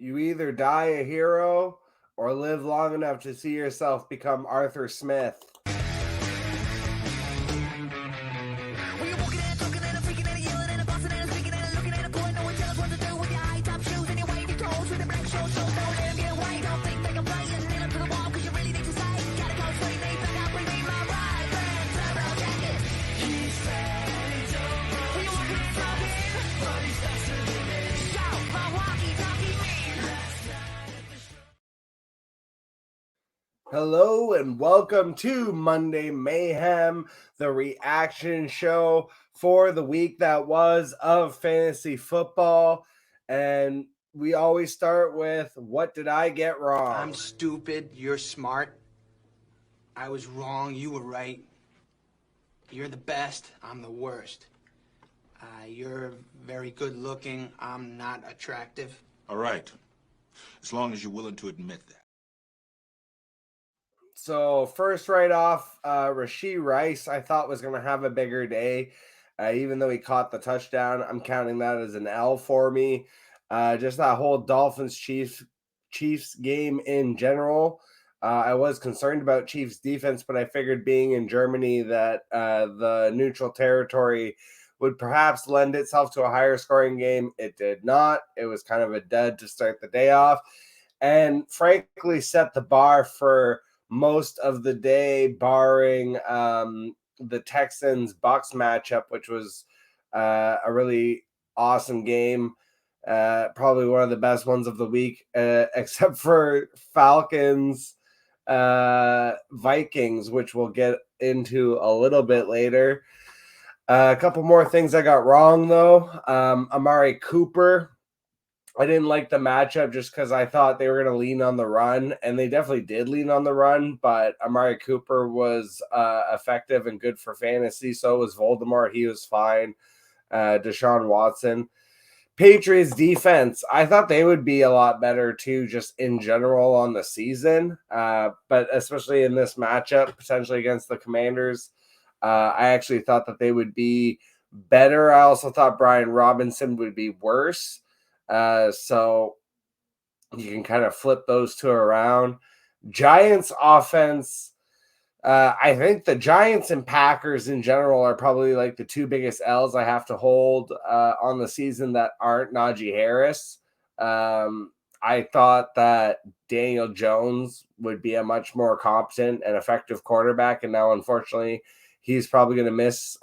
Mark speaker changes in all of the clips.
Speaker 1: You either die a hero or live long enough to see yourself become Arthur Smith. Hello and welcome to Monday Mayhem, the reaction show for the week that was of fantasy football. And we always start with, what did I get wrong?
Speaker 2: I'm stupid, you're smart. I was wrong, you were right. You're the best, I'm the worst. You're very good looking, I'm not attractive.
Speaker 3: All right. As long as you're willing to admit that.
Speaker 1: So first, right off, Rashee Rice, I thought was going to have a bigger day, even though he caught the touchdown. I'm counting that as an L for me. Just that whole Dolphins Chiefs game in general. I was concerned about Chiefs defense, but I figured being in Germany that the neutral territory would perhaps lend itself to a higher scoring game. It did not. It was kind of a dud to start the day off, and frankly set the bar for most of the day, barring the Texans Bucks matchup, which was a really awesome game. Probably one of the best ones of the week, except for Falcons Vikings, which we'll get into a little bit later. A couple more things I got wrong, though. Amari Cooper, I didn't like the matchup just because I thought they were going to lean on the run, and they definitely did lean on the run, but Amari Cooper was effective and good for fantasy. So was Voldemort. He was fine. Deshaun Watson. Patriots defense, I thought they would be a lot better too, just in general on the season, but especially in this matchup, potentially against the Commanders. I actually thought that they would be better. I also thought Brian Robinson would be worse. So you can kind of flip those two around. Giants offense, I think the Giants and Packers in general are probably like the two biggest L's I have to hold on the season that aren't Najee Harris. I thought that Daniel Jones would be a much more competent and effective quarterback, and now unfortunately he's probably going to miss.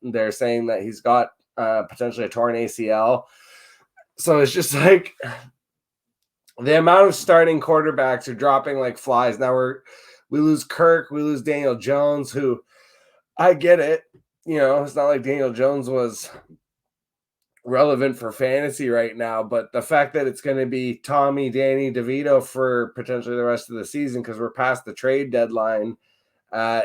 Speaker 1: They're saying that he's got potentially a torn ACL. So it's just like the amount of starting quarterbacks are dropping like flies. Now we lose Kirk, we lose Daniel Jones, who I get it. You know, it's not like Daniel Jones was relevant for fantasy right now, but the fact that it's going to be Tommy, Danny DeVito for potentially the rest of the season because we're past the trade deadline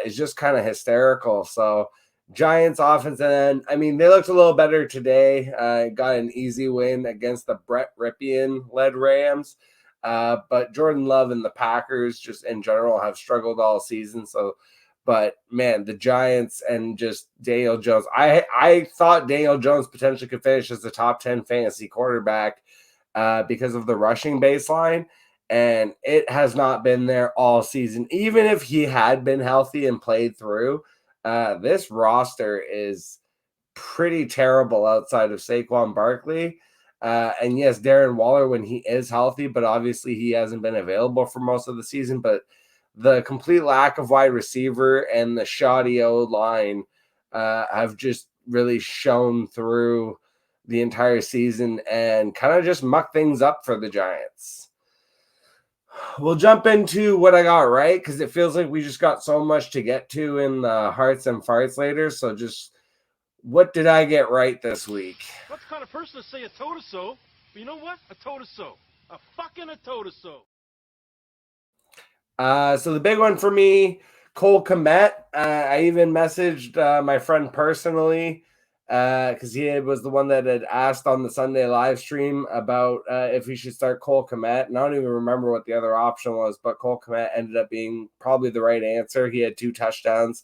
Speaker 1: is just kind of hysterical. So Giants offense, and then, I mean, they looked a little better today. Got an easy win against the Brett Ripien-led Rams. But Jordan Love and the Packers just in general have struggled all season. So, but man, the Giants and just Daniel Jones. I thought Daniel Jones potentially could finish as the top 10 fantasy quarterback because of the rushing baseline. And it has not been there all season. Even if he had been healthy and played through, this roster is pretty terrible outside of Saquon Barkley. And yes, Darren Waller when he is healthy, but obviously he hasn't been available for most of the season. But the complete lack of wide receiver and the shoddy O-line have just really shown through the entire season and kind of just muck things up for the Giants. We'll jump into what I got right because it feels like we just got so much to get to in the hearts and farts later. So just what did I get right this week?
Speaker 4: Not the kind of person to say a told us so, but you know what? A told us so. A fucking a told us so.
Speaker 1: So the big one for me, Cole Kmet. I even messaged my friend personally because he was the one that had asked on the Sunday live stream about if he should start Cole Kmet. And I don't even remember what the other option was, but Cole Kmet ended up being probably the right answer. He had 2 touchdowns.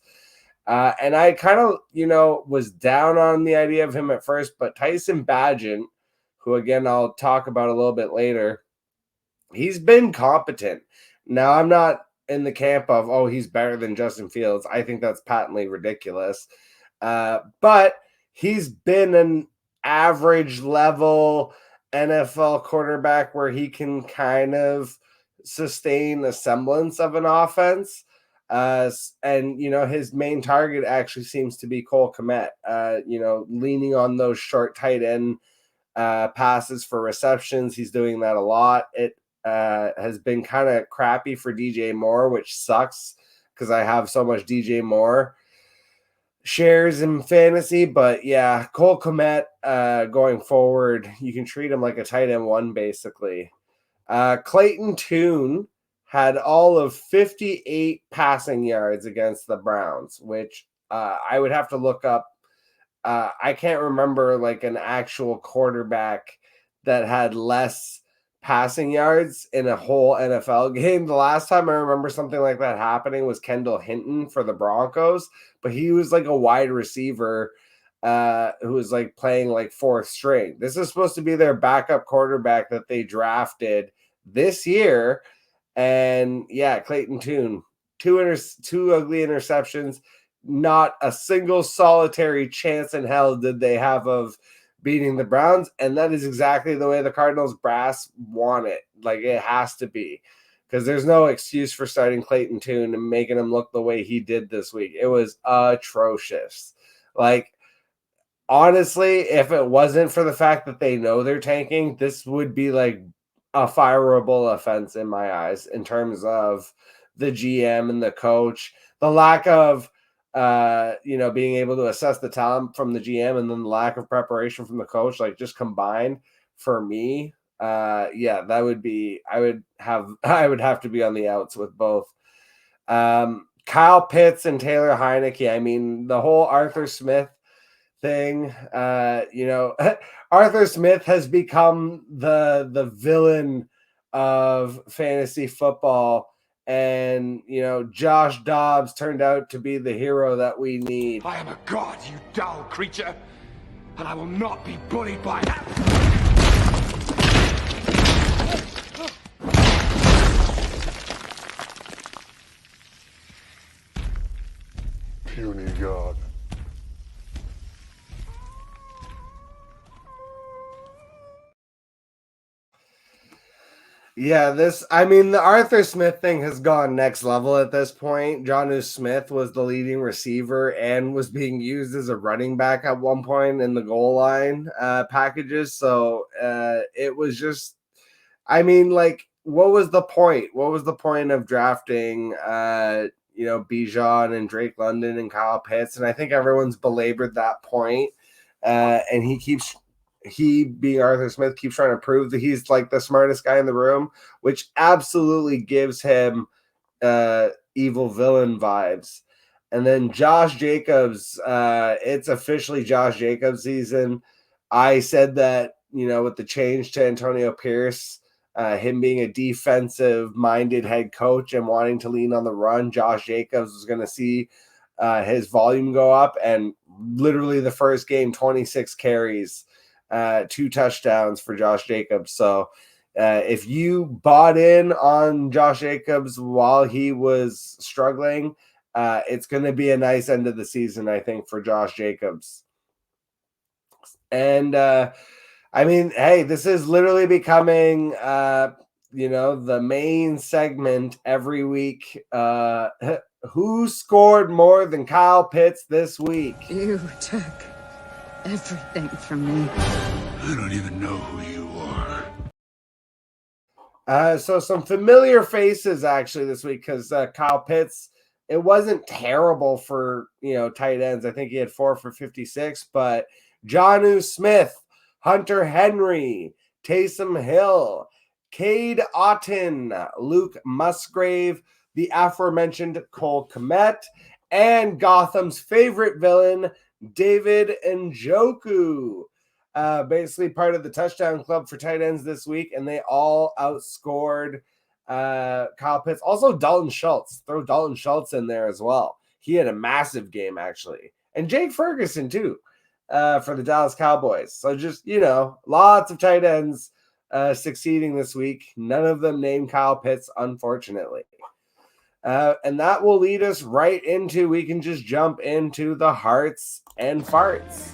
Speaker 1: And I kind of, was down on the idea of him at first, but Tyson Bagent, who again I'll talk about a little bit later, he's been competent. Now, I'm not in the camp of, oh, he's better than Justin Fields. I think that's patently ridiculous. But he's been an average level NFL quarterback where he can kind of sustain a semblance of an offense. And his main target actually seems to be Cole Kmet, leaning on those short tight end passes for receptions. He's doing that a lot. It has been kind of crappy for DJ Moore, which sucks because I have so much DJ Moore shares in fantasy. But yeah, Cole Kmet going forward, you can treat him like a tight end one, basically. Clayton Tune had all of 58 passing yards against the Browns, which I would have to look up. I can't remember like an actual quarterback that had less passing yards in a whole NFL game. The last time I remember something like that happening was Kendall Hinton for the Broncos, but he was like a wide receiver who was like playing like fourth string. This is supposed to be their backup quarterback that they drafted this year. And yeah, Clayton Tune, two ugly interceptions. Not a single solitary chance in hell did they have of beating the Browns. And that is exactly the way the Cardinals brass want it. Like it has to be, because there's no excuse for starting Clayton Tune and making him look the way he did this week. It was atrocious. Like, honestly, if it wasn't for the fact that they know they're tanking, this would be like a fireable offense in my eyes in terms of the GM and the coach. The lack of being able to assess the talent from the GM and then the lack of preparation from the coach, like just combined for me. That would be, I would have to be on the outs with both. Kyle Pitts and Taylor Heineke. I mean, the whole Arthur Smith thing, Arthur Smith has become the villain of fantasy football. And, Josh Dobbs turned out to be the hero that we need.
Speaker 5: I am a god, you dull creature, and I will not be bullied by that. Puny god.
Speaker 1: Yeah, the Arthur Smith thing has gone next level at this point. Jonnu Smith was the leading receiver and was being used as a running back at one point in the goal line packages. So it was just, what was the point? What was the point of drafting, Bijan and Drake London and Kyle Pitts? And I think everyone's belabored that point. And he being Arthur Smith keeps trying to prove that he's like the smartest guy in the room, which absolutely gives him evil villain vibes. And then Josh Jacobs, it's officially Josh Jacobs season. I said that, with the change to Antonio Pierce, him being a defensive minded head coach and wanting to lean on the run, Josh Jacobs was going to see his volume go up. And literally the first game, 26 carries, 2 touchdowns for Josh Jacobs. So if you bought in on Josh Jacobs while he was struggling, it's going to be a nice end of the season, I think, for Josh Jacobs. And hey, this is literally becoming the main segment every week. Who scored more than Kyle Pitts this week?
Speaker 6: You took everything from me.
Speaker 3: I don't even know who you are.
Speaker 1: So some familiar faces actually this week, because Kyle Pitts, it wasn't terrible for tight ends. I think he had 4 for 56, but Jonnu Smith, Hunter Henry, Taysom Hill, Cade Otton, Luke Musgrave, the aforementioned Cole Kmet, and Gotham's favorite villain, David Njoku, basically part of the touchdown club for tight ends this week, and they all outscored Kyle Pitts. Also, Dalton Schultz. Throw Dalton Schultz in there as well. He had a massive game, actually. And Jake Ferguson, too, for the Dallas Cowboys. So just, lots of tight ends succeeding this week. None of them named Kyle Pitts, unfortunately. And that will lead us right into, we can just jump into the hearts and farts.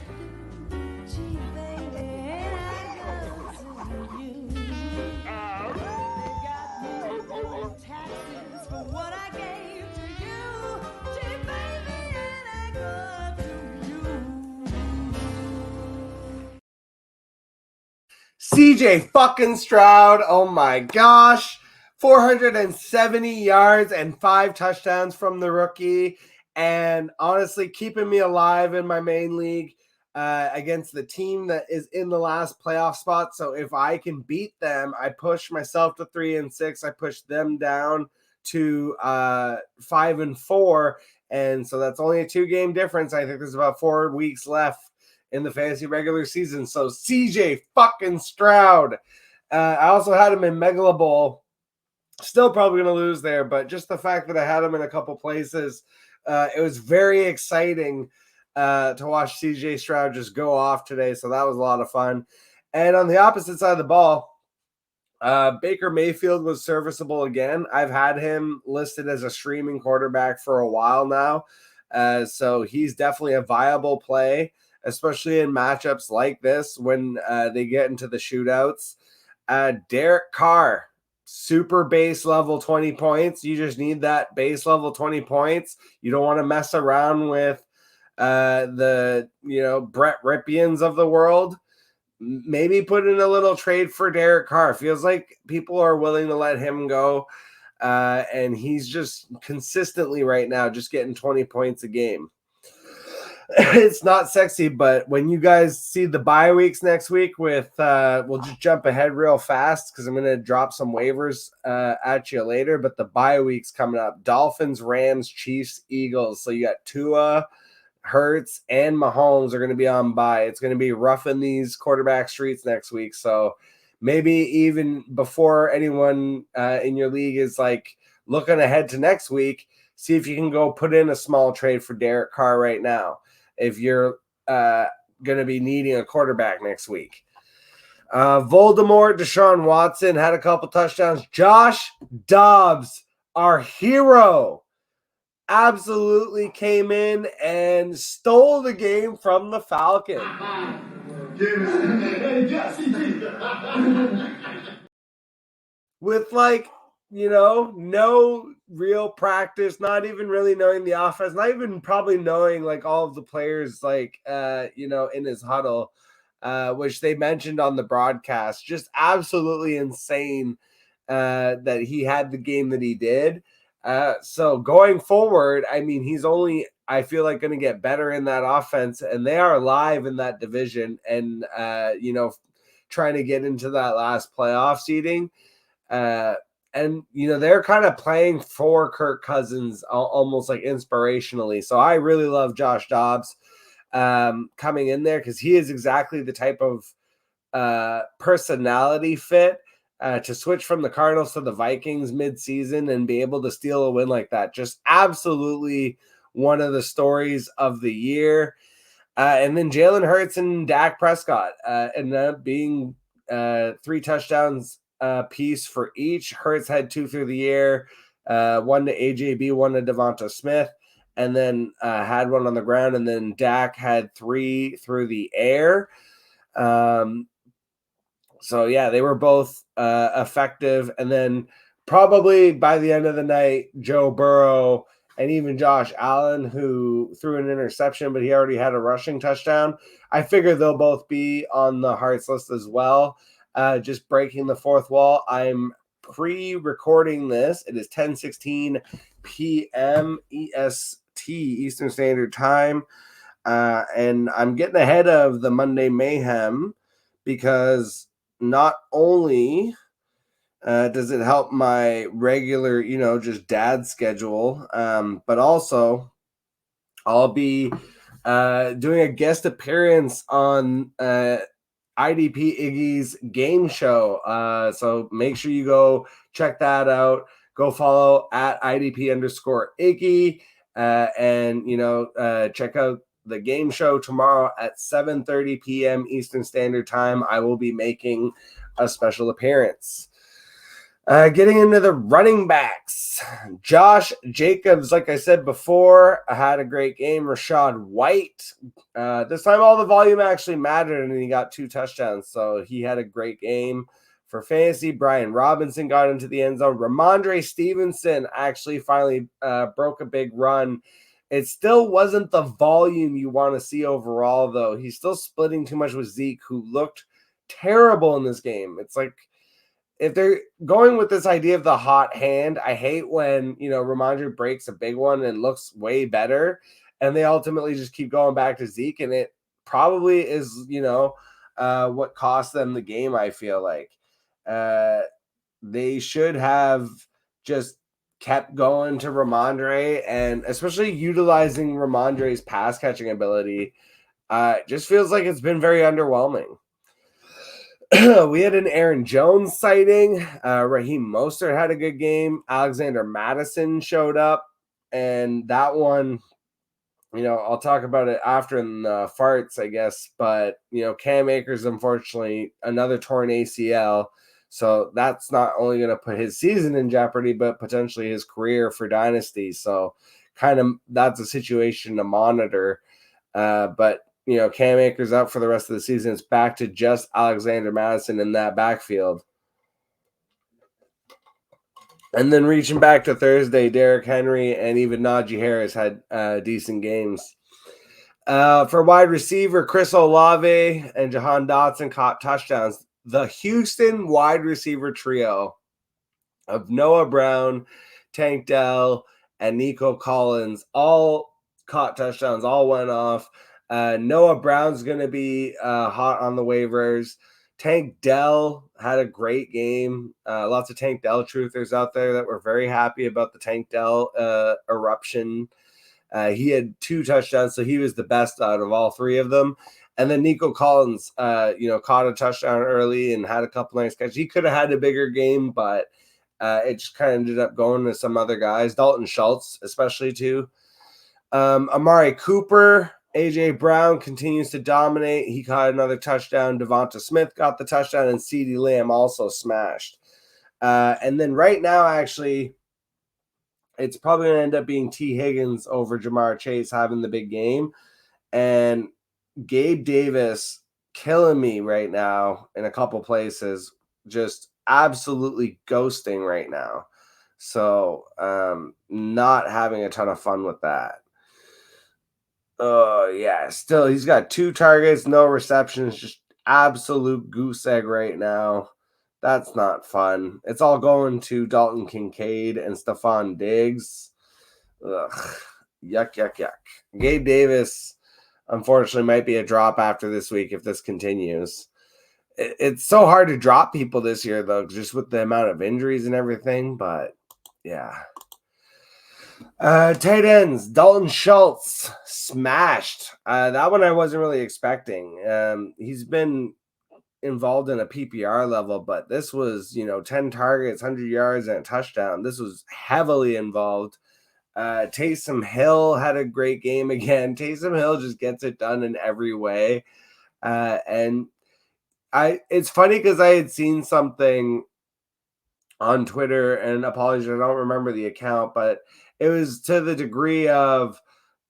Speaker 1: CJ fucking Stroud, oh my gosh, 470 yards and 5 touchdowns from the rookie, and honestly keeping me alive in my main league against the team that is in the last playoff spot. So if I can beat them, I push myself to 3-6. I push them down to 5-4, and so that's only a 2-game difference. I think there's about 4 weeks left in the fantasy regular season. So CJ fucking Stroud. I also had him in Megala Bowl. Still probably going to lose there, but just the fact that I had him in a couple places, it was very exciting to watch CJ Stroud just go off today. So that was a lot of fun. And on the opposite side of the ball, Baker Mayfield was serviceable again. I've had him listed as a streaming quarterback for a while now. So he's definitely a viable play, especially in matchups like this when they get into the shootouts. Derek Carr, super base level 20 points. You just need that base level 20 points. You don't want to mess around with the Brett Rippians of the world. Maybe put in a little trade for Derek Carr. Feels like people are willing to let him go. And he's just consistently right now just getting 20 points a game. It's not sexy, but when you guys see the bye weeks next week with we'll just jump ahead real fast because I'm going to drop some waivers at you later, but the bye weeks coming up: Dolphins, Rams, Chiefs, Eagles. So you got Tua, Hurts, and Mahomes are going to be on bye. It's going to be rough in these quarterback streets next week. So maybe even before anyone in your league is like looking ahead to next week, see if you can go put in a small trade for Derek Carr right now if you're going to be needing a quarterback next week. Voldemort, Deshaun Watson had a couple touchdowns. Josh Dobbs, our hero, absolutely came in and stole the game from the Falcons. With no real practice, not even really knowing the offense, not even probably knowing all of the players in his huddle, which they mentioned on the broadcast. Just absolutely insane that he had the game that he did. So going forward, I mean, he's only, I feel like, going to get better in that offense, and they are live in that division and, trying to get into that last playoff seeding. And they're kind of playing for Kirk Cousins almost like inspirationally. So I really love Josh Dobbs coming in there because he is exactly the type of personality fit to switch from the Cardinals to the Vikings mid-season and be able to steal a win like that. Just absolutely one of the stories of the year. And then Jalen Hurts and Dak Prescott ended up being 3 touchdowns piece for each. Hurts had 2 through the air, 1 to AJB, 1 to Devonta Smith, and then had 1 on the ground, and then Dak had 3 through the air. So yeah, they were both effective. And then probably by the end of the night, Joe Burrow and even Josh Allen, who threw an interception, but he already had a rushing touchdown. I figure they'll both be on the Hearts list as well. Just breaking the fourth wall. I'm pre-recording this. It is 10:16 p.m. EST, Eastern Standard Time. And I'm getting ahead of the Monday Mayhem because not only does it help my regular, just dad schedule, but also I'll be doing a guest appearance on IDP Iggy's game show. So make sure you go check that out. Go follow at IDP_Iggy and check out the game show tomorrow at 7:30 p.m. Eastern Standard Time. I will be making a special appearance. Getting into the running backs, Josh Jacobs, like I said before, had a great game. Rashad White, this time all the volume actually mattered, and he got 2 touchdowns, so he had a great game. For fantasy, Brian Robinson got into the end zone. Ramondre Stevenson actually finally broke a big run. It still wasn't the volume you want to see overall, though. He's still splitting too much with Zeke, who looked terrible in this game. It's like, if they're going with this idea of the hot hand, I hate when, Ramondre breaks a big one and looks way better, and they ultimately just keep going back to Zeke, and it probably is, what cost them the game, I feel like. They should have just kept going to Ramondre, and especially utilizing Ramondre's pass catching ability. Just feels like it's been very underwhelming. We had an Aaron Jones sighting. Raheem Mostert had a good game. Alexander Madison showed up, and that one, I'll talk about it after in the farts, I guess. But Cam Akers, unfortunately, another torn ACL. So that's not only going to put his season in jeopardy, but potentially his career for Dynasty. So kind of that's a situation to monitor. But, Cam Akers out for the rest of the season. It's back to just Alexander Madison in that backfield. And then reaching back to Thursday, Derrick Henry and even Najee Harris had decent games. For wide receiver, Chris Olave and Jahan Dotson caught touchdowns. The Houston wide receiver trio of Noah Brown, Tank Dell, and Nico Collins all caught touchdowns, all went off. Noah Brown's going to be hot on the waivers. Tank Dell had a great game. Lots of Tank Dell truthers out there that were very happy about the Tank Dell eruption. He had 2 touchdowns, so he was the best out of all 3 of them. And then Nico Collins, caught a touchdown early and had a couple nice catches. He could have had a bigger game, but it just kind of ended up going to some other guys. Dalton Schultz, especially, too. Amari Cooper, A.J. Brown continues to dominate. He caught another touchdown. Devonta Smith got the touchdown, and CeeDee Lamb also smashed. And then right now, actually, it's probably going to end up being T. Higgins over Jamar Chase having the big game. And Gabe Davis killing me right now in a couple places, just absolutely ghosting right now. So not having a ton of fun with that. Yeah, still he's got 2 targets, no receptions, just absolute goose egg right now. That's not fun. It's all going to Dalton Kincaid and Stephon Diggs. Ugh. Yuck. Gabe Davis, unfortunately, might be a drop after this week if this continues. It's so hard to drop people this year, though, just with the amount of injuries and everything. But, yeah. Tight ends, Dalton Schultz smashed. That one I wasn't really expecting. He's been involved in a PPR level, but this was, 10 targets, 100 yards, and a touchdown. This was heavily involved. Taysom Hill had a great game again. Taysom Hill just gets it done in every way. And it's funny because I had seen something on Twitter, and apologies, I don't remember the account, but it was to the degree of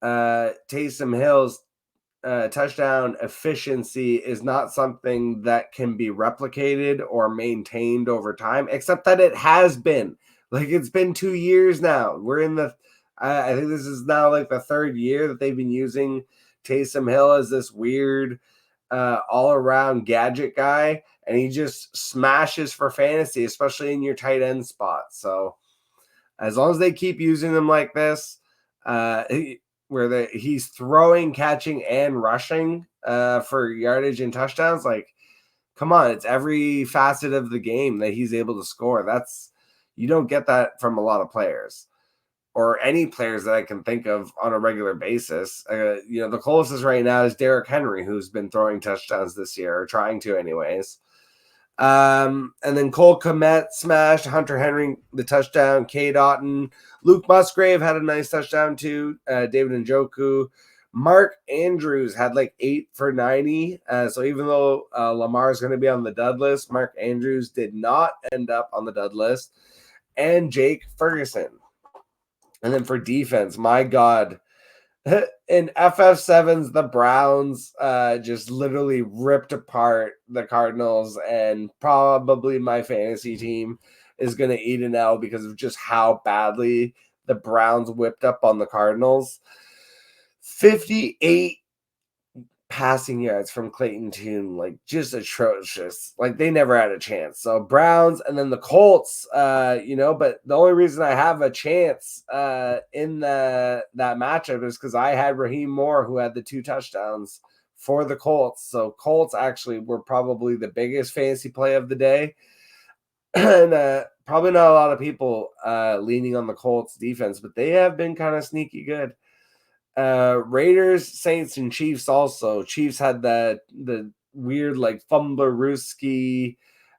Speaker 1: Taysom Hill's touchdown efficiency is not something that can be replicated or maintained over time, except that it has been. Like, it's been 2 years now. We're in the I think this is now like the 3rd year that they've been using Taysom Hill as this weird all-around gadget guy, and he just smashes for fantasy, especially in your tight end spot. So as long as they keep using them like this, where he's throwing, catching, and rushing for yardage and touchdowns, like, come on, it's every facet of the game that he's able to score. You don't get that from a lot of players, or any players that I can think of on a regular basis. The closest right now is Derrick Henry, who's been throwing touchdowns this year, or trying to anyways. And then Cole Kmet smashed. Hunter Henry, the touchdown. K. Dotton. Luke Musgrave had a nice touchdown too. David Njoku. Mark Andrews had like 8 for 90. So even though Lamar is going to be on the dud list, Mark Andrews did not end up on the dud list. And Jake Ferguson. And then for defense, my God, in FF7s, the Browns just literally ripped apart the Cardinals, and probably my fantasy team is going to eat an L because of just how badly the Browns whipped up on the Cardinals. 58 passing yards from Clayton Tune, like just atrocious. Like they never had a chance. So Browns and then the Colts, but the only reason I have a chance in that matchup is because I had Raheem Moore, who had the 2 touchdowns for the Colts. So Colts actually were probably the biggest fantasy play of the day. And probably not a lot of people leaning on the Colts defense, but they have been kind of sneaky good. Raiders, Saints, and Chiefs also. Chiefs had the weird like fumblerooski,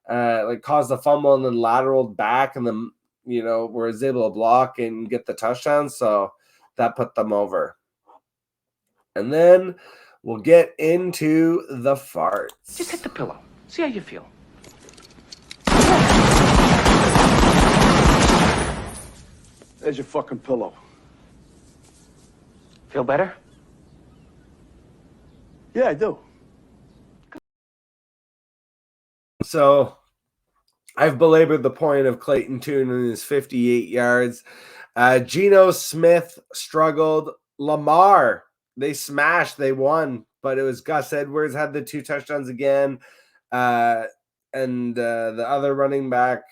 Speaker 1: like caused a fumble and then lateraled back and then was able to block and get the touchdown. So that put them over. And then we'll get into the farts.
Speaker 7: Just hit the pillow. See how you feel.
Speaker 3: There's your fucking pillow.
Speaker 7: Feel better?
Speaker 3: Yeah, I do.
Speaker 1: So I've belabored the point of Clayton Tune and his 58 yards. Geno Smith struggled. Lamar, they smashed, they won, but it was Gus Edwards had the 2 touchdowns again. And the other running back,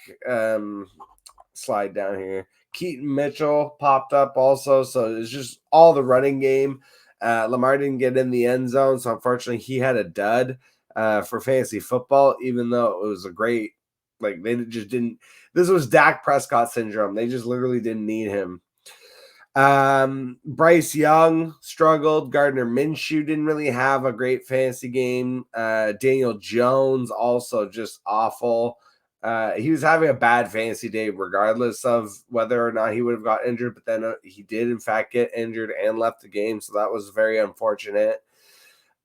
Speaker 1: slide down here, Keaton Mitchell popped up also. So it's just all the running game. Lamar didn't get in the end zone, so unfortunately he had a dud for fantasy football, even though it was a great, like they just didn't. This was Dak Prescott syndrome. They just literally didn't need him. Bryce Young struggled. Gardner Minshew didn't really have a great fantasy game. Daniel Jones also just awful. He was having a bad fantasy day regardless of whether or not he would have got injured, but then he did in fact get injured and left the game, so that was very unfortunate.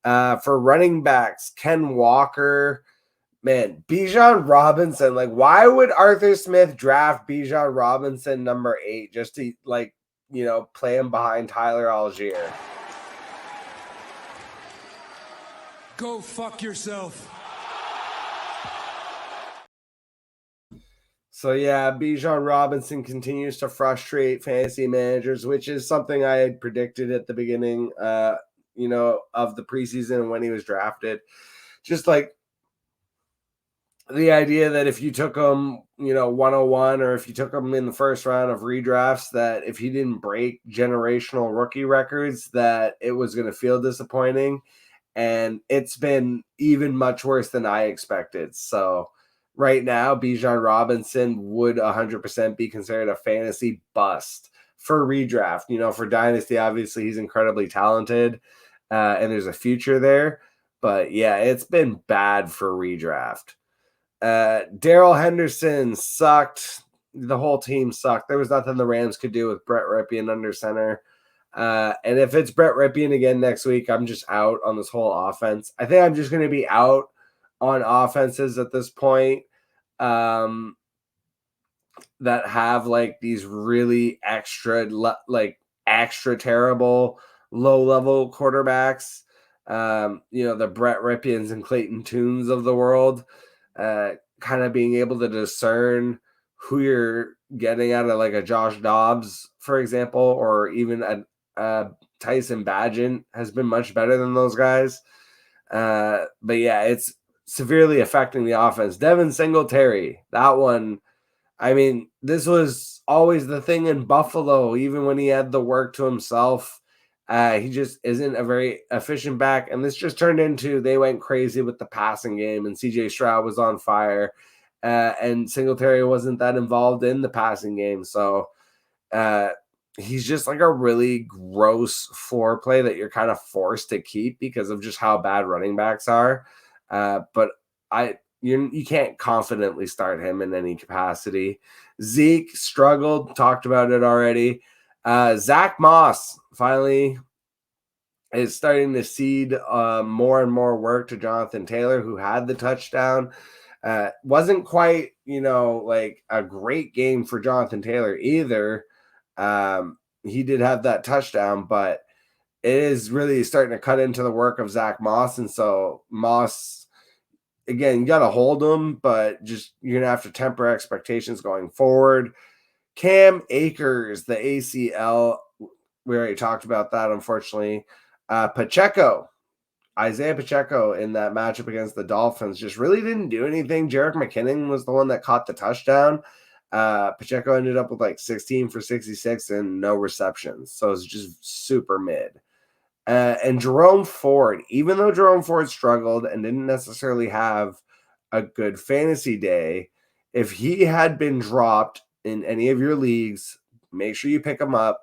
Speaker 1: For running backs, Ken Walker, man, Bijan Robinson, like why would Arthur Smith draft Bijan Robinson number 8 just to play him behind Tyler Algier?
Speaker 3: Go fuck yourself.
Speaker 1: So yeah, Bijan Robinson continues to frustrate fantasy managers, which is something I had predicted at the beginning, of the preseason when he was drafted. Just like the idea that if you took him, 101, or if you took him in the first round of redrafts, that if he didn't break generational rookie records, that it was going to feel disappointing. And it's been even much worse than I expected. So right now, Bijan Robinson would 100% be considered a fantasy bust for redraft. For Dynasty, obviously, he's incredibly talented and there's a future there. But yeah, it's been bad for redraft. Darrell Henderson sucked. The whole team sucked. There was nothing the Rams could do with Brett Rypien under center. And if it's Brett Rypien again next week, I'm just out on this whole offense. I think I'm just going to be out on offenses at this point that have like these really extra terrible low level quarterbacks. The Brett Rypiens and Clayton Tunes of the world, kind of being able to discern who you're getting out of like a Josh Dobbs, for example, or even a Tyson Bagent has been much better than those guys. But yeah, it's severely affecting the offense. Devin Singletary, that one, I mean, this was always the thing in Buffalo, even when he had the work to himself. He just isn't a very efficient back. And this just turned into, they went crazy with the passing game, and CJ Stroud was on fire. And Singletary wasn't that involved in the passing game. So he's just like a really gross foreplay that you're kind of forced to keep because of just how bad running backs are. But you can't confidently start him in any capacity. Zeke struggled, talked about it already. Zach Moss finally is starting to cede more and more work to Jonathan Taylor, who had the touchdown. Wasn't quite, like a great game for Jonathan Taylor either. He did have that touchdown, but it is really starting to cut into the work of Zach Moss. And so Moss, again, you got to hold him, but just you're going to have to temper expectations going forward. Cam Akers, the ACL, we already talked about that, unfortunately. Isaiah Pacheco in that matchup against the Dolphins just really didn't do anything. Jerick McKinnon was the one that caught the touchdown. Pacheco ended up with like 16 for 66 and no receptions. So it's just super mid. And Jerome Ford, even though Jerome Ford struggled and didn't necessarily have a good fantasy day, if he had been dropped in any of your leagues, make sure you pick him up.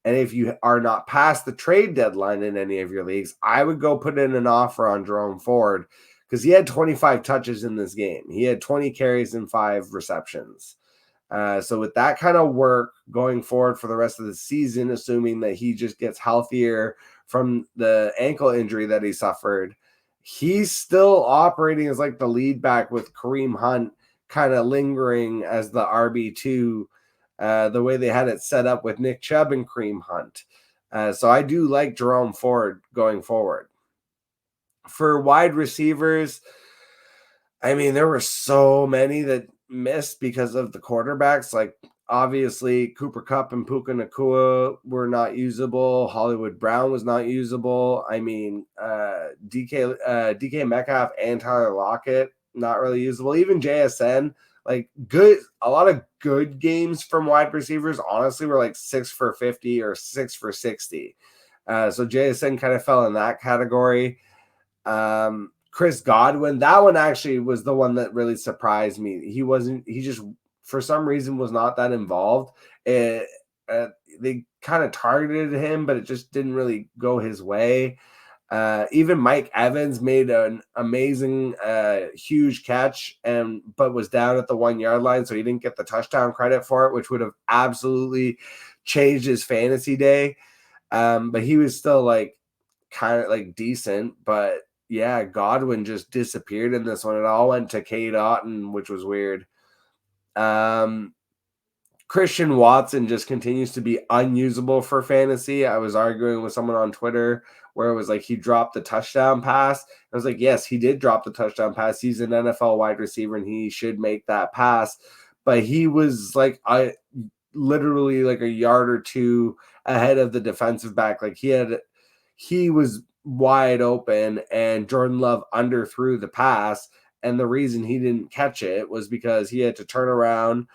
Speaker 1: And if you are not past the trade deadline in any of your leagues, I would go put in an offer on Jerome Ford because he had 25 touches in this game. He had 20 carries and 5 receptions. So with that kind of work going forward for the rest of the season, assuming that he just gets healthier from the ankle injury that he suffered, he's still operating as like the lead back with Kareem Hunt kind of lingering as the RB2, the way they had it set up with Nick Chubb and Kareem Hunt. So I do like Jerome Ford going forward. For wide receivers, I mean, there were so many that missed because of the quarterbacks. Like, obviously, Cooper Kupp and Puka Nacua were not usable. Hollywood Brown was not usable. I mean, DK Metcalf and Tyler Lockett, not really usable. Even JSN, like a lot of good games from wide receivers, honestly, were like 6 for 50 or 6 for 60. So JSN kind of fell in that category. Chris Godwin, that one actually was the one that really surprised me. He just, for some reason, was not that involved. They kind of targeted him, but it just didn't really go his way. Even Mike Evans made an amazing, huge catch, but was down at the 1 yard line, so he didn't get the touchdown credit for it, which would have absolutely changed his fantasy day. But he was still like kind of like decent, but yeah, Godwin just disappeared in this one. It all went to Cade Otton, which was weird. Christian Watson just continues to be unusable for fantasy. I was arguing with someone on Twitter where it was like he dropped the touchdown pass. I was like, yes, he did drop the touchdown pass. He's an NFL wide receiver and he should make that pass. But he was like literally like a yard or two ahead of the defensive back. Like he was wide open and Jordan Love underthrew the pass. And the reason he didn't catch it was because he had to turn around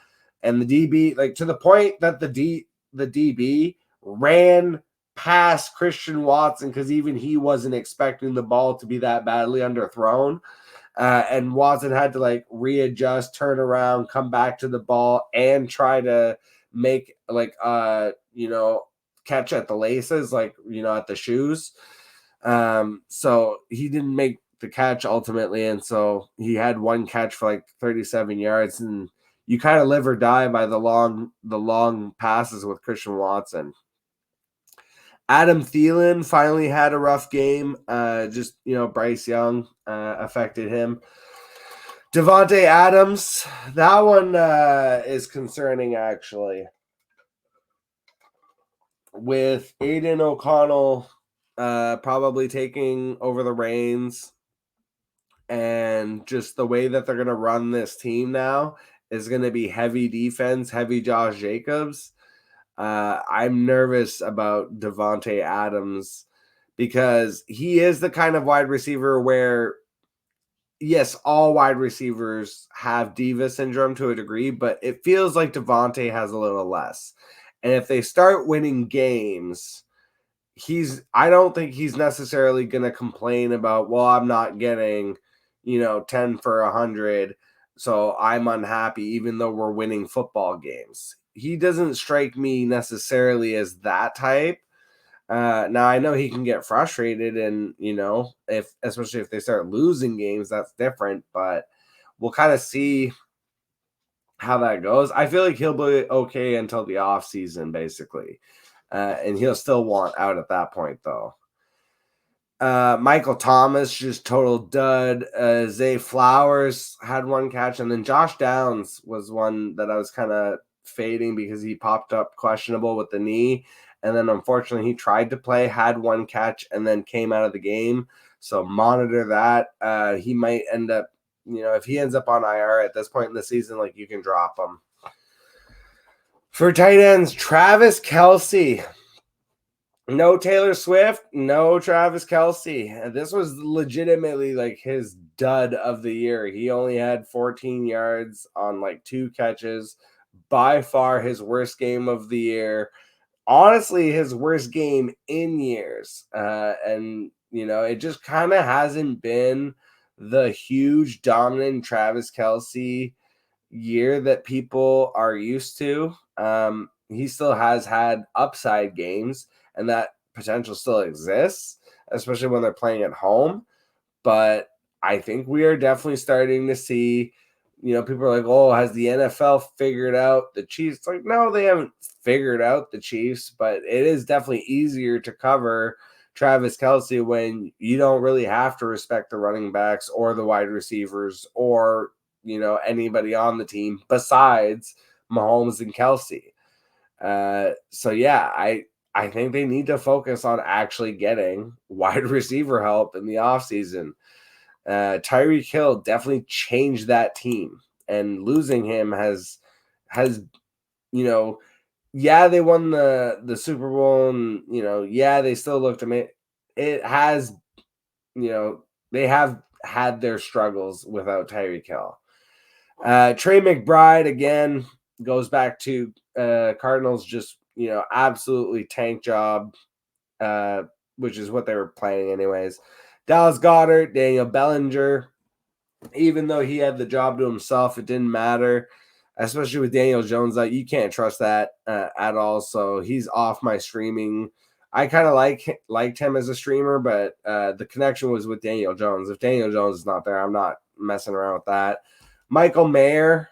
Speaker 1: and the DB, like to the point that the DB ran past Christian Watson because even he wasn't expecting the ball to be that badly underthrown. And Watson had to like readjust, turn around, come back to the ball and try to make like, catch at the laces, like, at the shoes. So he didn't make the catch ultimately. And so he had one catch for like 37 yards and you kind of live or die by the long passes with Christian Watson. Adam Thielen finally had a rough game. Bryce Young affected him. Devontae Adams, that one is concerning actually. With Aiden O'Connell probably taking over the reins and just the way that they're going to run this team now is going to be heavy defense, heavy Josh Jacobs. I'm nervous about Devontae Adams because he is the kind of wide receiver where, yes, all wide receivers have diva syndrome to a degree, but it feels like Devontae has a little less. And if they start winning games, I don't think he's necessarily going to complain about, well, I'm not getting, 10 for 100. So I'm unhappy, even though we're winning football games. He doesn't strike me necessarily as that type. Now I know he can get frustrated and, especially if they start losing games, that's different, but we'll kind of see how that goes. I feel like he'll be okay until the off season, basically. And he'll still want out at that point though. Michael Thomas, just total dud. Zay Flowers had one catch, and then Josh Downs was one that I was kind of fading because he popped up questionable with the knee. And then unfortunately, he tried to play, had one catch, and then came out of the game. So monitor that. He might end up, if he ends up on IR at this point in the season, like, you can drop him. For tight ends, Travis Kelce. No Taylor Swift, no Travis Kelce. This was legitimately like his dud of the year. He only had 14 yards on like 2 catches. By far his worst game of the year. Honestly, his worst game in years. And, it just kind of hasn't been the huge dominant Travis Kelce year that people are used to. He still has had upside games, and that potential still exists, especially when they're playing at home. But I think we are definitely starting to see, people are like, oh, has the NFL figured out the Chiefs? It's like, no, they haven't figured out the Chiefs, but it is definitely easier to cover Travis Kelce when you don't really have to respect the running backs or the wide receivers or, anybody on the team besides Mahomes and Kelce. So yeah, I think they need to focus on actually getting wide receiver help in the offseason. Tyreek Hill definitely changed that team, and losing him has yeah, they won the Super Bowl, and yeah, they still looked amazing. It has, they have had their struggles without Tyreek Hill. Trey McBride again goes back to Cardinals, just absolutely tank job, which is what they were playing anyways. Dallas Goedert, Daniel Bellinger, even though he had the job to himself, it didn't matter, especially with Daniel Jones. Like, you can't trust that at all. So he's off my streaming. I kind of liked him as a streamer, but the connection was with Daniel Jones. If Daniel Jones is not there, I'm not messing around with that. Michael Mayer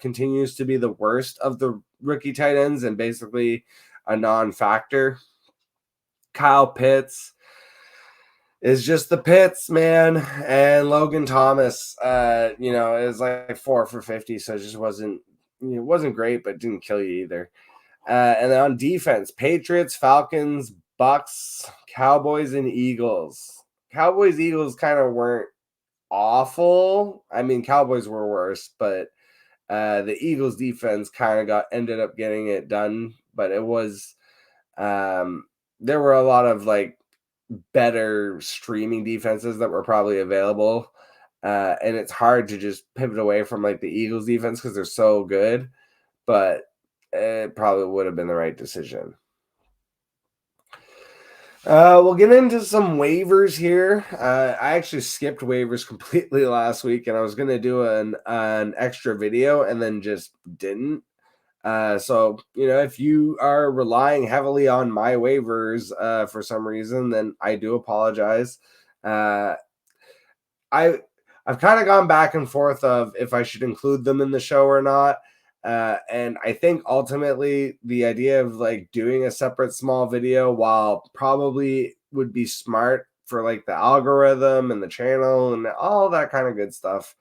Speaker 1: continues to be the worst of the rookie tight ends and basically a non-factor. Kyle Pitts is just the Pitts, man. And Logan Thomas, is like 4 for 50, so it just wasn't great, but didn't kill you either. And then on defense, Patriots, Falcons, Bucks, Cowboys, and Eagles. Cowboys, Eagles kind of weren't awful. I mean, Cowboys were worse, but the Eagles defense kind of ended up getting it done. But it was there were a lot of like better streaming defenses that were probably available, and it's hard to just pivot away from like the Eagles defense because they're so good. But it probably would have been the right decision. We'll get into some waivers here. I actually skipped waivers completely last week, and I was going to do an extra video and then just didn't. So, if you are relying heavily on my waivers for some reason, then I do apologize. I've kind of gone back and forth of if I should include them in the show or not. And I think ultimately the idea of like doing a separate small video, while probably would be smart for like the algorithm and the channel and all that kind of good stuff,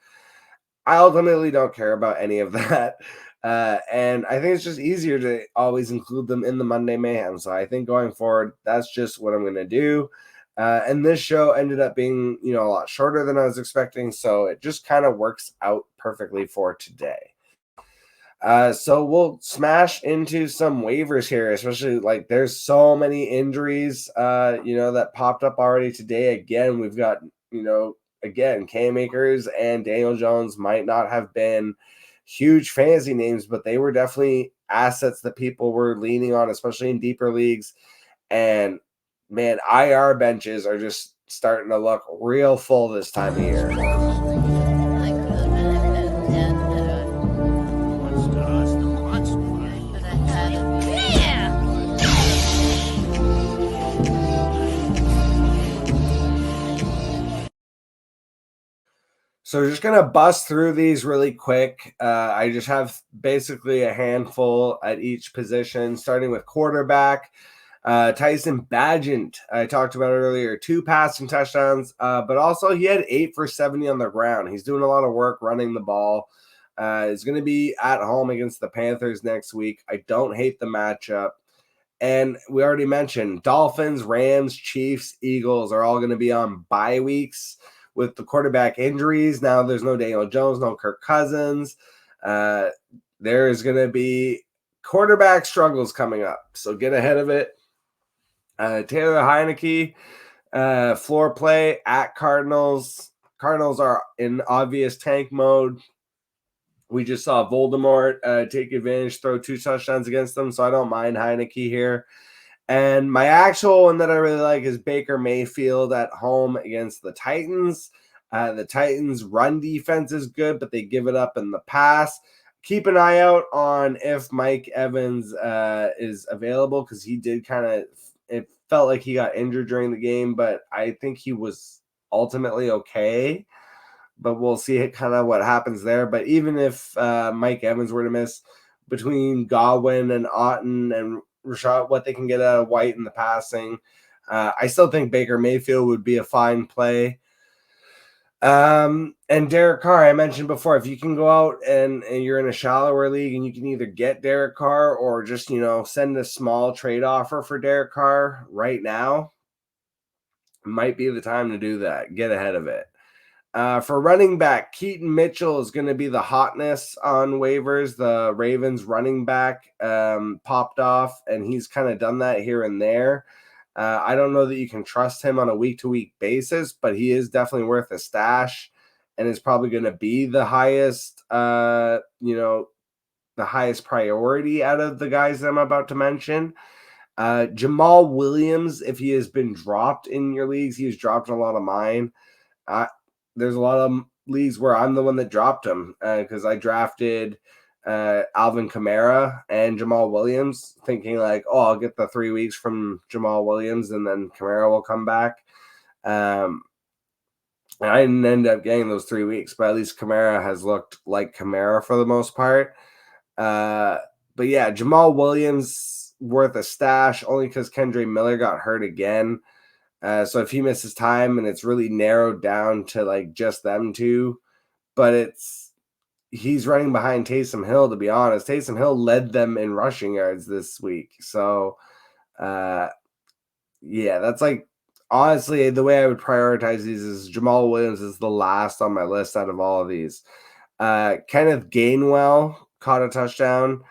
Speaker 1: I ultimately don't care about any of that. And I think it's just easier to always include them in the Monday Mayhem. So I think going forward, that's just what I'm going to do. And this show ended up being, a lot shorter than I was expecting. So it just kind of works out perfectly for today. So we'll smash into some waivers here, especially like there's so many injuries, that popped up already today. Again, we've got, again, Cam Akers and Daniel Jones might not have been huge fantasy names, but they were definitely assets that people were leaning on, especially in deeper leagues. And man, IR benches are just starting to look real full this time of year. So we're just going to bust through these really quick. I just have basically a handful at each position, starting with quarterback. Tyson Bagent, I talked about earlier, 2 passing touchdowns, but also he had 8 for 70 on the ground. He's doing a lot of work running the ball. He's going to be at home against the Panthers next week. I don't hate the matchup. And we already mentioned Dolphins, Rams, Chiefs, Eagles are all going to be on bye weeks with the quarterback injuries. Now there's no Daniel Jones, no Kirk Cousins. There is going to be quarterback struggles coming up. So get ahead of it. Taylor Heineke, floor play at Cardinals. Cardinals are in obvious tank mode. We just saw Voldemort take advantage, throw 2 touchdowns against them, so I don't mind Heineke here. And my actual one that I really like is Baker Mayfield at home against the Titans. The Titans' run defense is good, but they give it up in the pass. Keep an eye out on if Mike Evans is available, because he did it felt like he got injured during the game, but I think he was ultimately okay. But we'll see kind of what happens there. But even if Mike Evans were to miss, between Godwin and Otten and Rashad, what they can get out of White in the passing, I still think Baker Mayfield would be a fine play. And Derek Carr, I mentioned before, if you can go out and you're in a shallower league and you can either get Derek Carr or just, send a small trade offer for Derek Carr right now, might be the time to do that. Get ahead of it. For running back, Keaton Mitchell is going to be the hotness on waivers. The Ravens running back popped off, and he's kind of done that here and there. I don't know that you can trust him on a week-to-week basis, but he is definitely worth a stash and is probably going to be the highest, the highest priority out of the guys that I'm about to mention. Jamal Williams, if he has been dropped in your leagues, he was dropped in a lot of mine. There's a lot of leagues where I'm the one that dropped him because I drafted Alvin Kamara and Jamal Williams thinking like, I'll get the 3 weeks from Jamal Williams and then Kamara will come back. And I didn't end up getting those 3 weeks, but at least Kamara has looked like Kamara for the most part. But yeah, Jamal Williams worth a stash only because Kendre Miller got hurt again. So if he misses time and it's really narrowed down to like just them two, but he's running behind Taysom Hill, to be honest. Taysom Hill led them in rushing yards this week. So, yeah, that's like, honestly, the way I would prioritize these is Jamal Williams is the last on my list out of all of these. Kenneth Gainwell caught a touchdown.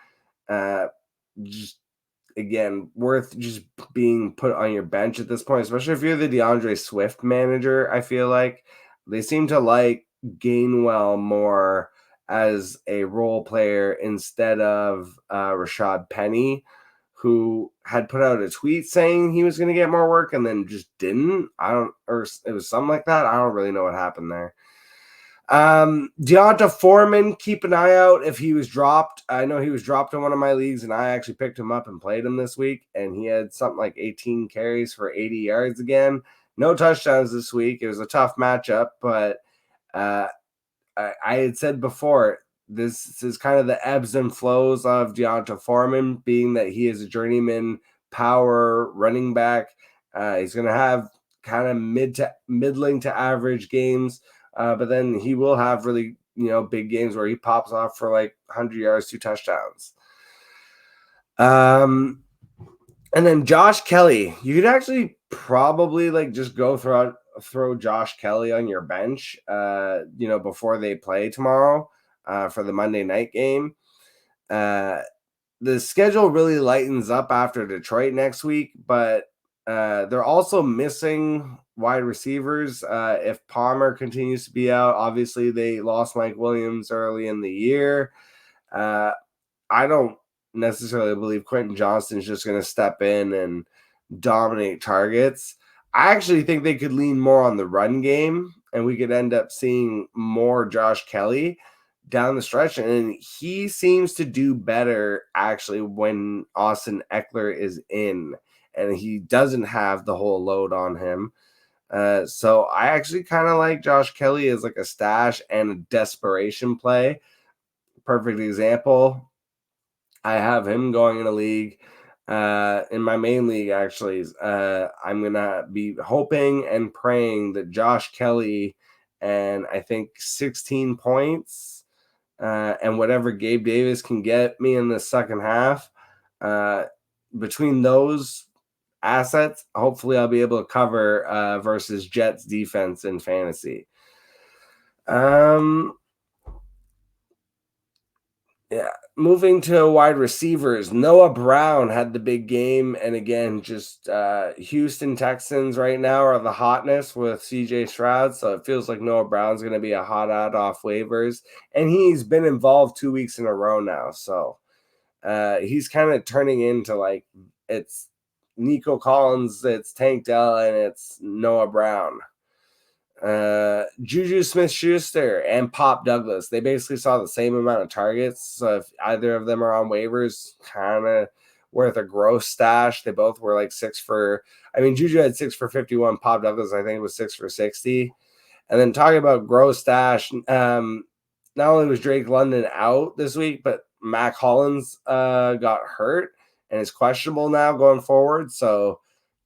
Speaker 1: Just, again, worth just being put on your bench at this point, especially if you're the DeAndre Swift manager. I feel like they seem to like Gainwell more as a role player instead of Rashad Penny, who had put out a tweet saying he was going to get more work and then just didn't. Or it was something like that. I don't really know what happened there. Deonta Foreman, keep an eye out if he was dropped. I know he was dropped in one of my leagues, and I actually picked him up and played him this week, and he had something like 18 carries for 80 yards again. No touchdowns this week. It was a tough matchup, but I had said before, this is kind of the ebbs and flows of Deonta Foreman, being that he is a journeyman power running back. He's going to have kind of middling to average games. But then he will have really, big games where he pops off for like 100 yards, 2 touchdowns. And then Josh Kelly, you could actually probably like just go throw Josh Kelly on your bench, before they play tomorrow for the Monday night game. The schedule really lightens up after Detroit next week, but they're also missing wide receivers. If Palmer continues to be out, obviously they lost Mike Williams early in the year. I don't necessarily believe Quentin Johnston is just going to step in and dominate targets. I actually think they could lean more on the run game, and we could end up seeing more Josh Kelly down the stretch. And he seems to do better actually when Austin Eckler is in, and he doesn't have the whole load on him. So I actually kind of like Josh Kelly as like a stash and a desperation play. Perfect example. I have him going in a league In my main league, actually, I'm going to be hoping and praying that Josh Kelly and I think 16 points and whatever Gabe Davis can get me in the second half, between those assets, hopefully I'll be able to cover versus Jets defense in fantasy. Yeah, moving to wide receivers, Noah Brown had the big game, and again, just Houston Texans right now are the hotness with CJ Stroud, so it feels like Noah Brown's going to be a hot ad off waivers, and he's been involved 2 weeks in a row now, so he's kind of turning into like it's Nico Collins, it's Tank Dell, and it's Noah Brown. Juju Smith-Schuster and Pop Douglas, they basically saw the same amount of targets. So if either of them are on waivers, kind of worth a gross stash. They both were like Juju had 6 for 51. Pop Douglas, I think, was 6 for 60. And then talking about gross stash, not only was Drake London out this week, but Mac Hollins got hurt and is questionable now going forward. So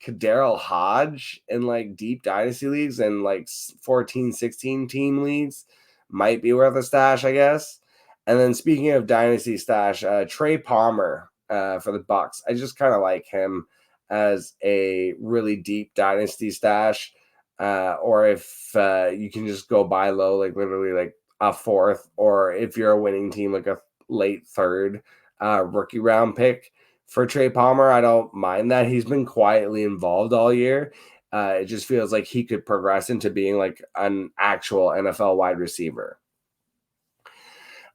Speaker 1: Kadarrell Hodge in like deep dynasty leagues and like 14, 16 team leagues might be worth a stash, I guess. And then speaking of dynasty stash, Trey Palmer for the Bucks. I just kind of like him as a really deep dynasty stash. Or if you can just go buy low, like literally like a fourth, or if you're a winning team, like a late third rookie round pick. For Trey Palmer, I don't mind that. He's been quietly involved all year. It just feels like he could progress into being like an actual NFL wide receiver.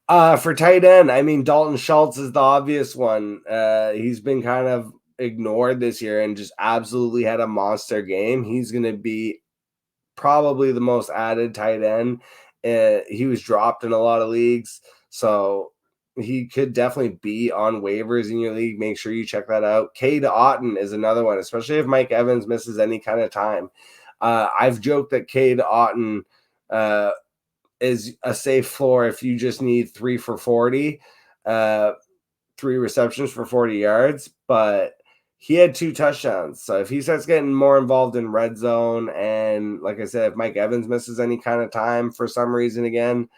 Speaker 1: For tight end, I mean, Dalton Schultz is the obvious one. He's been kind of ignored this year and just absolutely had a monster game. He's going to be probably the most added tight end. He was dropped in a lot of leagues, so he could definitely be on waivers in your league. Make sure you check that out. Cade Otton is another one, especially if Mike Evans misses any kind of time. I've joked that Cade Otton is a safe floor if you just need 3 for 40, 3 receptions for 40 yards, but he had 2 touchdowns. So if he starts getting more involved in red zone, and like I said, if Mike Evans misses any kind of time for some reason again,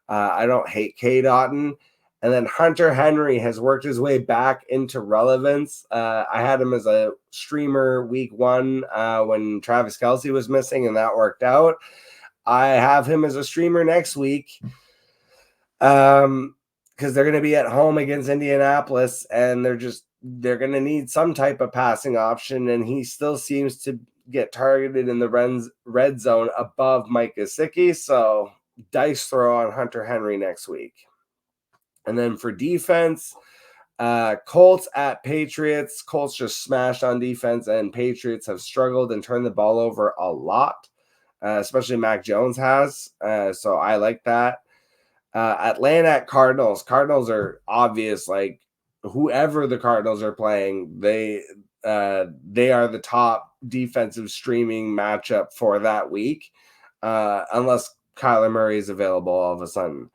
Speaker 1: I don't hate Cade Otton. And then Hunter Henry has worked his way back into relevance. I had him as a streamer week 1 when Travis Kelce was missing, and that worked out. I have him as a streamer next week because they're going to be at home against Indianapolis, and they're going to need some type of passing option, and he still seems to get targeted in the red zone above Mike Gesicki. So dice throw on Hunter Henry next week. And then for defense, Colts at Patriots. Colts just smashed on defense, and Patriots have struggled and turned the ball over a lot, especially Mac Jones has. So I like that. Atlanta at Cardinals. Cardinals are obvious. Like whoever the Cardinals are playing, they are the top defensive streaming matchup for that week, unless Kyler Murray is available all of a sudden.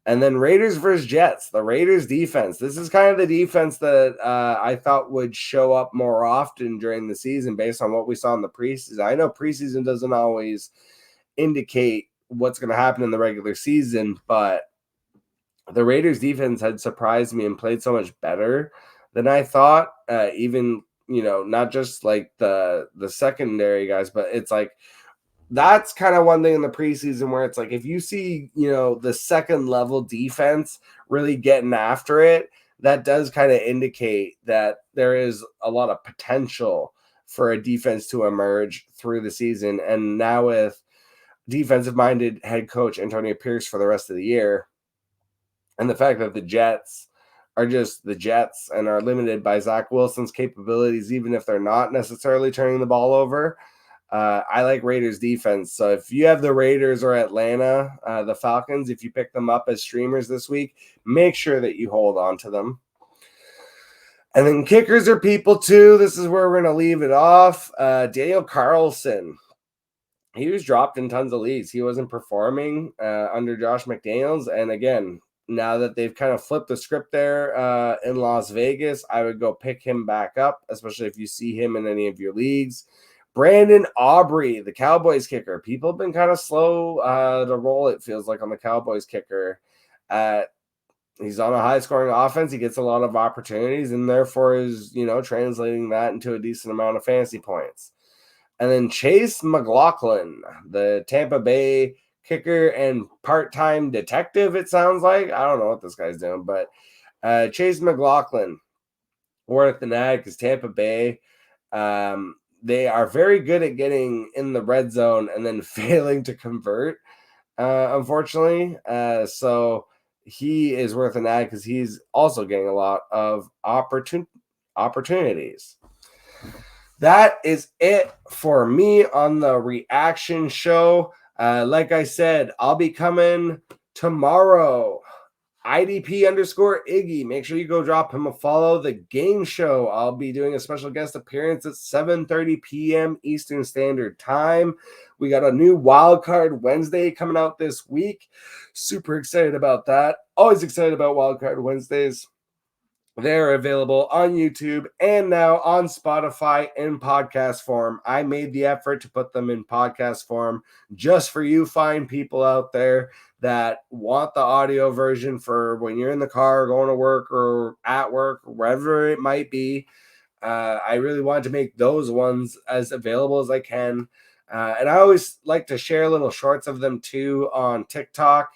Speaker 1: And then Raiders versus Jets, the Raiders defense. This is kind of the defense that I thought would show up more often during the season based on what we saw in the preseason. I know preseason doesn't always indicate what's going to happen in the regular season, but the Raiders defense had surprised me and played so much better than I thought. Even, not just like the secondary guys, but it's like, that's kind of one thing in the preseason where it's like, if you see, the second level defense really getting after it, that does kind of indicate that there is a lot of potential for a defense to emerge through the season. And now with defensive minded head coach Antonio Pierce for the rest of the year, and the fact that the Jets are just the Jets and are limited by Zach Wilson's capabilities, even if they're not necessarily turning the ball over, I like Raiders defense. So if you have the Raiders or Atlanta, the Falcons, if you pick them up as streamers this week, make sure that you hold on to them. And then kickers are people too. This is where we're going to leave it off. Daniel Carlson, he was dropped in tons of leagues. He wasn't performing under Josh McDaniels. And again, now that they've kind of flipped the script there in Las Vegas, I would go pick him back up, especially if you see him in any of your leagues. Brandon Aubrey, the Cowboys kicker. People have been kind of slow to roll, it feels like, on the Cowboys kicker. He's on a high-scoring offense. He gets a lot of opportunities, and therefore is, translating that into a decent amount of fantasy points. And then Chase McLaughlin, the Tampa Bay kicker and part-time detective, it sounds like. I don't know what this guy's doing, but Chase McLaughlin, worth an ad because Tampa Bay, they are very good at getting in the red zone and then failing to convert, unfortunately. So he is worth an ad because he's also getting a lot of opportunities. That is it for me on the reaction show. Like I said, I'll be coming tomorrow. IDP_Iggy. Make sure you go drop him a follow. The game show, I'll be doing a special guest appearance at 7:30 p.m. Eastern Standard Time. We got a new Wildcard Wednesday coming out this week. Super excited about that. Always excited about Wildcard Wednesdays. They're available on YouTube and now on Spotify in podcast form. I made the effort to put them in podcast form just for you fine people out there that want the audio version for when you're in the car, going to work or at work, or wherever it might be. I really wanted to make those ones as available as I can. And I always like to share little shorts of them too on TikTok.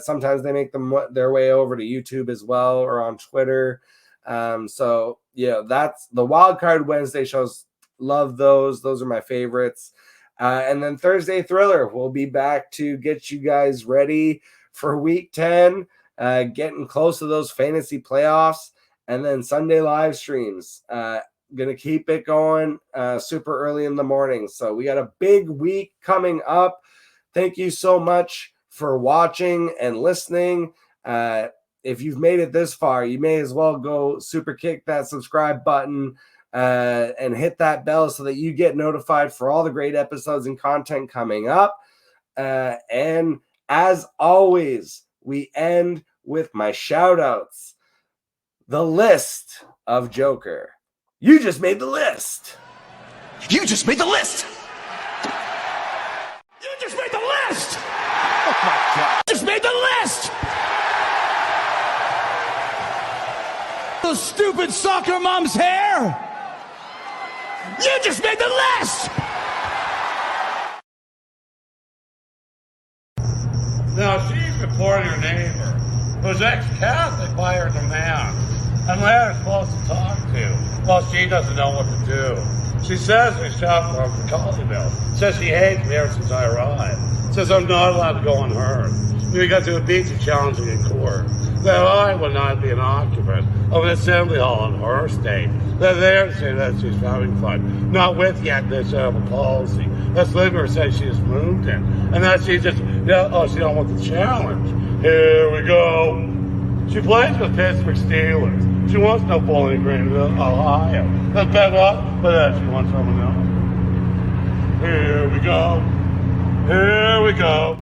Speaker 1: Sometimes they make them their way over to YouTube as well or on Twitter. So, yeah, that's the Wildcard Wednesday shows. Love those. Those are my favorites. And then Thursday Thriller, we'll be back to get you guys ready for week 10, getting close to those fantasy playoffs, and then Sunday live streams. Going to keep it going super early in the morning. So we got a big week coming up. Thank you so much for watching and listening. If you've made it this far, you may as well go super kick that subscribe button and hit that bell so that you get notified for all the great episodes and content coming up. And as always, we end with my shout outs. The list of Joker. You just made the list.
Speaker 5: You just made the list! You just made the list! Oh my God. You just made the list!
Speaker 4: The stupid soccer mom's hair!
Speaker 5: You just made the list!
Speaker 8: Now, she's reporting her neighbor, who's ex-Catholic, by her demand, and Larry's supposed to talk to. Well, she doesn't know what to do. She says we shop for her for Colleyville. Says she hates me ever since I arrived. Says I'm not allowed to go unheard. We got to a beat to challenging in court. That I will not be an occupant of an assembly hall in her state. They're there to say that she's having fun. Not with yet this policy. That's Liver says she just moved in. And that she just, she don't want the challenge. Here we go. She plays with Pittsburgh Steelers. She wants no Bowling Green, Ohio. That's bad luck, but she wants someone else. Here we go. Here we go.